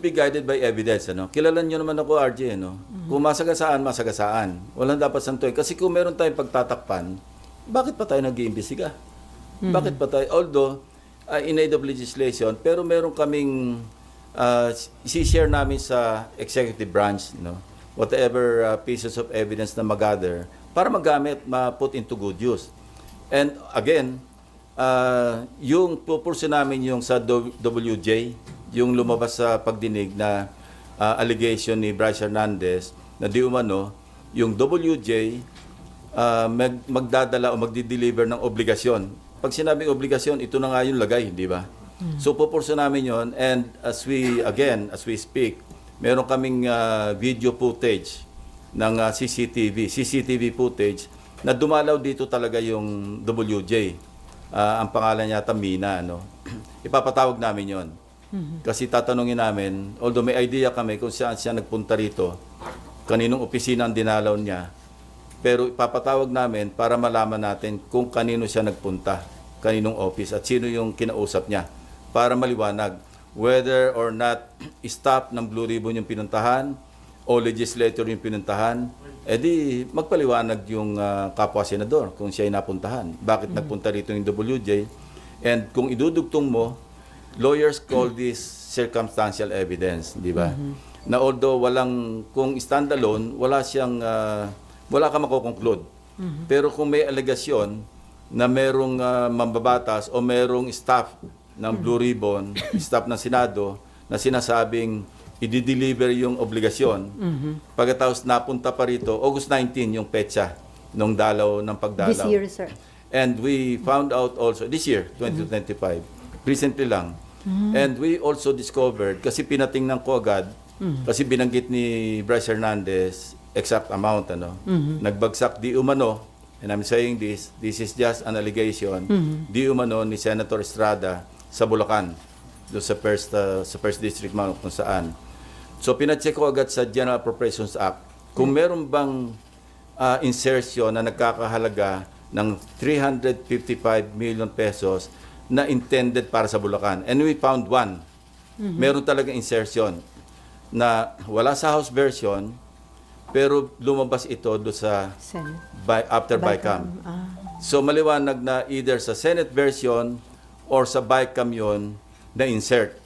Be guided by evidence, ano? Kilala nyo naman ako, RJ, ano? Kung masagasaan, masagasaan. Walang dapat santuin. Kasi kung meron tayong pagtatakpan, bakit pa tayo nag-iimbestiga? Bakit pa tayo? Although, in aid of legislation, pero meron kaming isi-share namin sa executive branch, whatever pieces of evidence na mag-gather para magamit, ma-put into good use. And again, yung pupurso namin yung sa WJ, yung lumabas sa pagdinig na allegation ni Bryce Hernandez na di umano, yung WJ magdadala o magdi-deliver ng obligasyon. Pag sinabing obligasyon, ito na nga yung lagay, di ba? So pupurso namin yon, and as we speak, meron kaming video footage ng CCTV footage na dumalaw dito talaga yung WJ. Ang pangalan niya Mina, no? Ipapatawag namin yon. Kasi tatanungin namin, although may idea kami kung saan siya nagpunta rito, kaninong opisina ang dinalaw niya, pero ipapatawag namin para malaman natin kung kanino siya nagpunta, kaninong office at sino yung kinausap niya, para maliwanag whether or not staff ng Blue Ribbon yung pinuntahan o legislator yung pinuntahan, edi magpaliwanag yung kapwa senador kung siya ay napuntahan. Bakit nagpunta rito yung WJ? And kung idudugtong mo, lawyers call this circumstantial evidence, di ba? Na although kung standalone, wala ka makukonclude. Pero kung may alegasyon na merong mambabatas o merong staff ng Blue Ribbon, staff ng Senado, na sinasabing i-deliver yung obligasyon, pagkatapos napunta pa rito, August 19 yung petsa ng pagdalaw. This year, sir. And we found out also, this year, 2025, recently lang. And we also discovered, kasi pinatingnan ko agad, kasi binanggit ni Bryce Hernandez, exact amount, nagbagsak di umano, and I'm saying this is just an allegation, di umano ni Senator Estrada sa Bulacan, doon sa first district man kung saan. So pinacheck ko agad sa General Appropriations Act, kung meron bang insertion na nagkakahalaga ng 355 million pesos na intended para sa Bulacan. And we found one. Meron talaga insertion na wala sa House version, pero lumabas ito do sa after BICAM. So maliwanag na either sa Senate version or sa BICAM yon na insert.